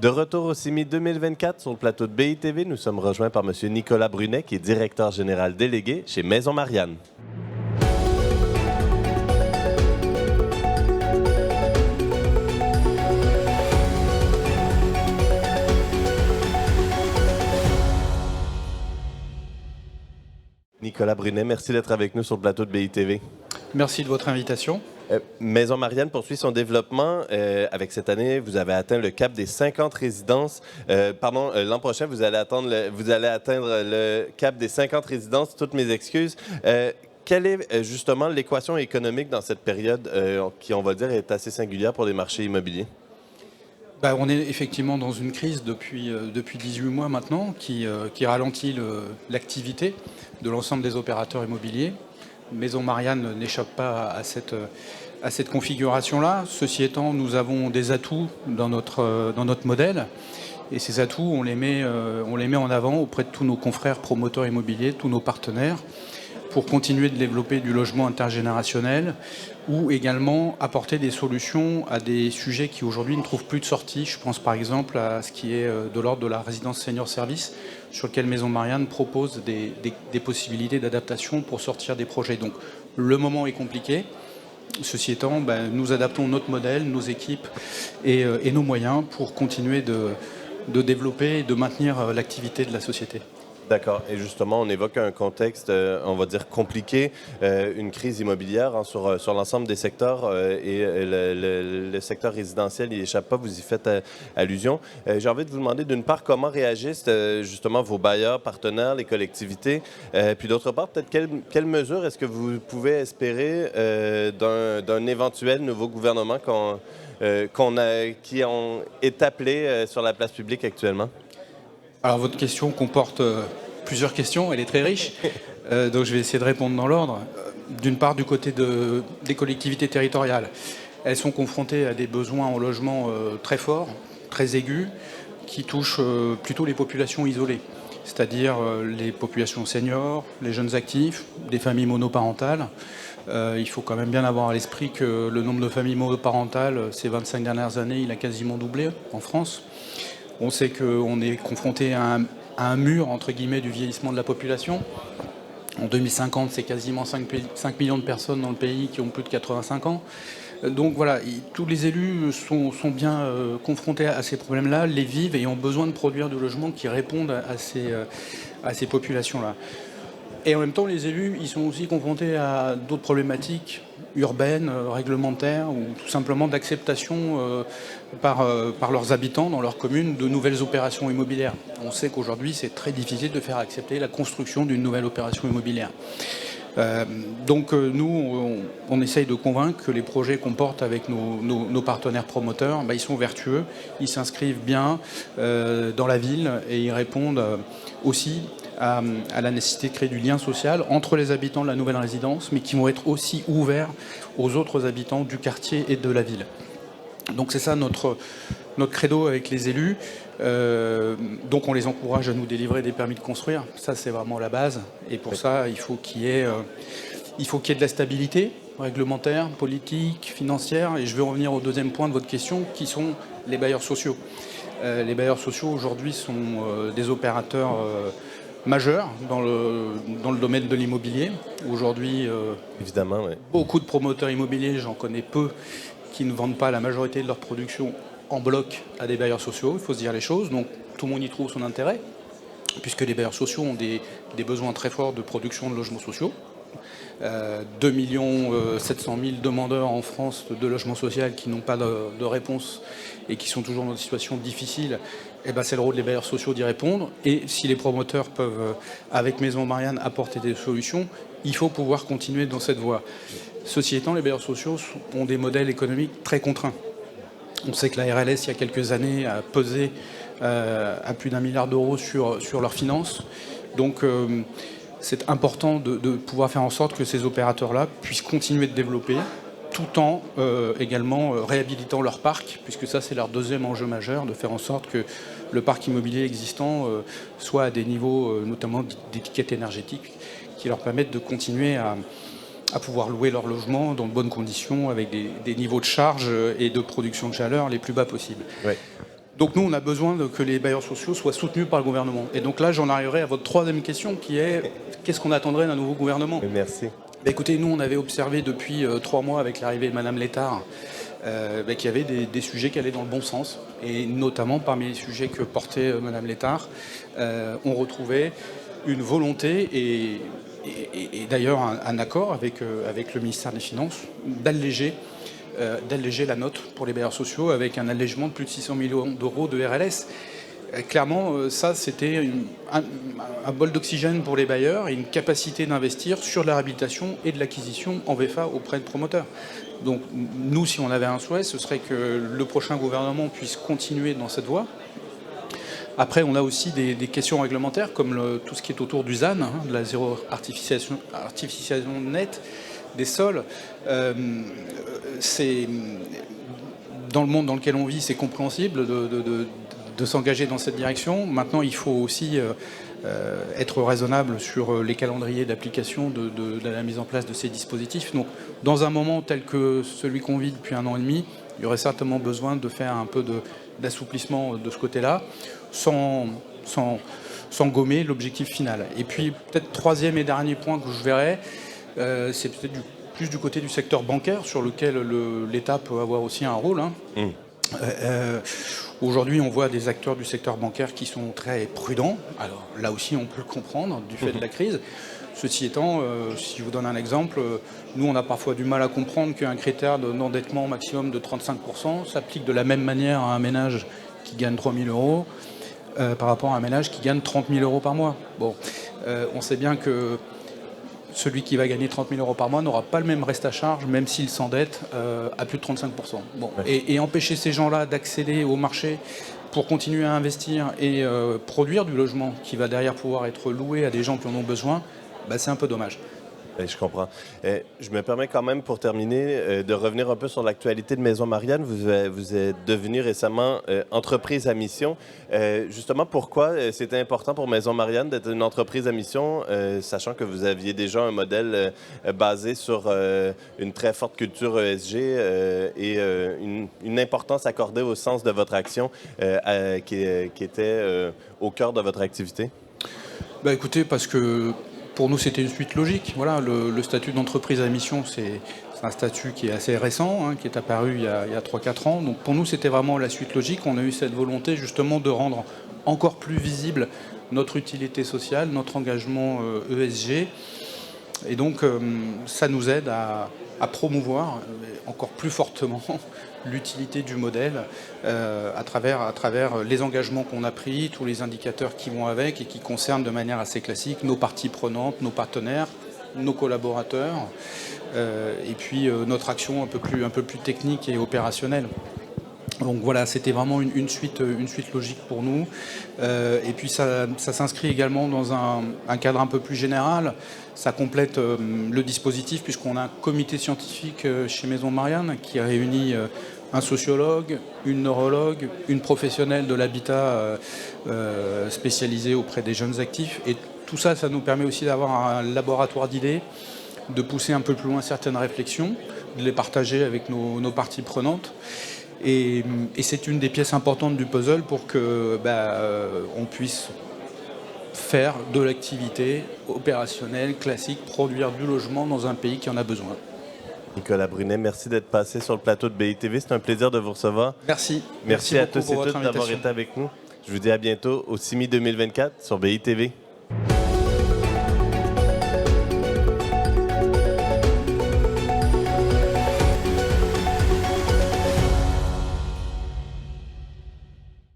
De retour au CIMI 2024 sur le plateau de BITV, nous sommes rejoints par M. Nicolas Brunet, qui est directeur général délégué chez Maison Marianne. Nicolas Brunet, merci d'être avec nous sur le plateau de BITV. Merci de votre invitation. Maison Marianne poursuit son développement. Avec cette année, vous avez atteint le cap des 50 résidences. L'an prochain, vous allez atteindre le cap des 50 résidences. Toutes mes excuses. Quelle est justement l'équation économique dans cette période qui, on va dire, est assez singulière pour les marchés immobiliers? On est effectivement dans une crise depuis 18 mois maintenant qui ralentit l'activité de l'ensemble des opérateurs immobiliers. Maison Marianne n'échappe pas à cette configuration-là. Ceci étant, nous avons des atouts dans notre modèle. Et ces atouts, on les met en avant auprès de tous nos confrères promoteurs immobiliers, tous nos partenaires, pour continuer de développer du logement intergénérationnel ou également apporter des solutions à des sujets qui aujourd'hui ne trouvent plus de sortie. Je pense par exemple à ce qui est de l'ordre de la résidence senior service, sur lequel Maison Marianne propose des possibilités d'adaptation pour sortir des projets. Donc le moment est compliqué. Ceci étant, nous adaptons notre modèle, nos équipes et nos moyens pour continuer de développer et de maintenir l'activité de la société. D'accord. Et justement, on évoque un contexte, on va dire, compliqué, une crise immobilière sur l'ensemble des secteurs et le secteur résidentiel n'y échappe pas, vous y faites allusion. J'ai envie de vous demander, d'une part, comment réagissent justement vos bailleurs, partenaires, les collectivités, puis d'autre part, peut-être quelles mesures est-ce que vous pouvez espérer d'un éventuel nouveau gouvernement qui est appelé sur la place publique actuellement? Alors votre question comporte plusieurs questions, elle est très riche, donc je vais essayer de répondre dans l'ordre. D'une part, du côté des collectivités territoriales, elles sont confrontées à des besoins en logement très forts, très aigus, qui touchent plutôt les populations isolées, c'est-à-dire les populations seniors, les jeunes actifs, des familles monoparentales. Il faut quand même bien avoir à l'esprit que le nombre de familles monoparentales, ces 25 dernières années, il a quasiment doublé en France. On sait qu'on est confronté à un mur, entre guillemets, du vieillissement de la population. En 2050, c'est quasiment 5 millions de personnes dans le pays qui ont plus de 85 ans. Donc voilà, tous les élus sont bien confrontés à ces problèmes-là, les vivent et ont besoin de produire du logement qui répondent à ces populations-là. Et en même temps, les élus, ils sont aussi confrontés à d'autres problématiques urbaines, réglementaires, ou tout simplement d'acceptation par leurs habitants dans leur commune de nouvelles opérations immobilières. On sait qu'aujourd'hui, c'est très difficile de faire accepter la construction d'une nouvelle opération immobilière. Donc nous, on essaye de convaincre que les projets qu'on porte avec nos partenaires promoteurs, ils sont vertueux, ils s'inscrivent bien dans la ville et ils répondent aussi à la nécessité de créer du lien social entre les habitants de la nouvelle résidence, mais qui vont être aussi ouverts aux autres habitants du quartier et de la ville. Donc c'est ça notre credo avec les élus. Donc on les encourage à nous délivrer des permis de construire. Ça, c'est vraiment la base. Et pour ça, il faut qu'il y ait de la stabilité réglementaire, politique, financière. Et je vais revenir au deuxième point de votre question, qui sont les bailleurs sociaux. Les bailleurs sociaux, aujourd'hui, sont des opérateurs majeurs dans le domaine de l'immobilier. Aujourd'hui, évidemment, oui. Beaucoup de promoteurs immobiliers, j'en connais peu, qui ne vendent pas la majorité de leur production en bloc à des bailleurs sociaux, il faut se dire les choses. Donc tout le monde y trouve son intérêt, puisque les bailleurs sociaux ont des besoins très forts de production de logements sociaux. 2 700 000 demandeurs en France de logement social qui n'ont pas de réponse et qui sont toujours dans une situation difficile. C'est le rôle des bailleurs sociaux d'y répondre. Et si les promoteurs peuvent, avec Maison Marianne, apporter des solutions, il faut pouvoir continuer dans cette voie. Ceci étant, les bailleurs sociaux ont des modèles économiques très contraints. On sait que la RLS, il y a quelques années, a pesé à plus d'1 milliard d'euros sur leurs finances. Donc c'est important de pouvoir faire en sorte que ces opérateurs-là puissent continuer de développer, tout en également réhabilitant leur parc, puisque ça, c'est leur deuxième enjeu majeur, de faire en sorte que le parc immobilier existant soit à des niveaux, notamment d'étiquette énergétique, qui leur permettent de continuer à pouvoir louer leur logement dans de bonnes conditions, avec des niveaux de charge et de production de chaleur les plus bas possibles. Oui. Donc nous, on a besoin que les bailleurs sociaux soient soutenus par le gouvernement. Et donc là, j'en arriverai à votre troisième question, qui est qu'est-ce qu'on attendrait d'un nouveau gouvernement? Merci. Écoutez, nous, on avait observé depuis 3 mois avec l'arrivée de Madame Létard qu'il y avait des sujets qui allaient dans le bon sens. Et notamment, parmi les sujets que portait Madame Létard, on retrouvait une volonté et d'ailleurs un accord avec le ministère des Finances d'alléger la note pour les bailleurs sociaux avec un allègement de plus de 600 millions d'euros de RLS. Clairement, ça, c'était un bol d'oxygène pour les bailleurs et une capacité d'investir sur de la réhabilitation et de l'acquisition en VFA auprès de promoteurs. Donc, nous, si on avait un souhait, ce serait que le prochain gouvernement puisse continuer dans cette voie. Après, on a aussi des questions réglementaires, comme tout ce qui est autour du ZAN, de la zéro artificialisation nette des sols. Dans le monde dans lequel on vit, c'est compréhensible de s'engager dans cette direction. Maintenant, il faut aussi être raisonnable sur les calendriers d'application de la mise en place de ces dispositifs. Donc, dans un moment tel que celui qu'on vit depuis 1 an et demi, il y aurait certainement besoin de faire un peu d'assouplissement de ce côté-là, sans gommer l'objectif final. Et puis, peut-être troisième et dernier point que je verrais, c'est peut-être plus du côté du secteur bancaire, sur lequel l'État peut avoir aussi un rôle. Aujourd'hui, on voit des acteurs du secteur bancaire qui sont très prudents. Alors là aussi, on peut le comprendre du fait de la crise. Ceci étant, si je vous donne un exemple, nous, on a parfois du mal à comprendre qu'un critère d'endettement maximum de 35% s'applique de la même manière à un ménage qui gagne 3 000 euros par rapport à un ménage qui gagne 30 000 euros par mois. Bon, on sait bien que celui qui va gagner 30 000 euros par mois n'aura pas le même reste à charge, même s'il s'endette à plus de 35%. Bon. Ouais. Et empêcher ces gens-là d'accéder au marché pour continuer à investir et produire du logement qui va derrière pouvoir être loué à des gens qui en ont besoin, c'est un peu dommage. Je comprends. Je me permets quand même, pour terminer, de revenir un peu sur l'actualité de Maison Marianne. Vous êtes devenu récemment entreprise à mission. Justement, pourquoi c'était important pour Maison Marianne d'être une entreprise à mission, sachant que vous aviez déjà un modèle basé sur une très forte culture ESG et une importance accordée au sens de votre action qui était au cœur de votre activité? Écoutez, parce que pour nous, c'était une suite logique. Voilà, le statut d'entreprise à mission, c'est un statut qui est assez récent, qui est apparu il y a 3-4 ans. Donc pour nous, c'était vraiment la suite logique. On a eu cette volonté justement de rendre encore plus visible notre utilité sociale, notre engagement ESG. Et donc, ça nous aide à promouvoir encore plus fortement l'utilité du modèle à travers les engagements qu'on a pris, tous les indicateurs qui vont avec et qui concernent de manière assez classique nos parties prenantes, nos partenaires, nos collaborateurs, et puis notre action un peu plus technique et opérationnelle. Donc voilà, c'était vraiment une suite logique pour nous. Et puis ça s'inscrit également dans un cadre un peu plus général. Ça complète le dispositif puisqu'on a un comité scientifique chez Maison Marianne qui réunit un sociologue, une neurologue, une professionnelle de l'habitat spécialisée auprès des jeunes actifs. Et tout ça, ça nous permet aussi d'avoir un laboratoire d'idées, de pousser un peu plus loin certaines réflexions, de les partager avec nos parties prenantes. Et c'est une des pièces importantes du puzzle pour que on puisse faire de l'activité opérationnelle, classique, produire du logement dans un pays qui en a besoin. Nicolas Brunet, merci d'être passé sur le plateau de BITV. C'est un plaisir de vous recevoir. Merci. Merci à tous et toutes d'avoir été avec nous. Je vous dis à bientôt au CIMI 2024 sur BITV.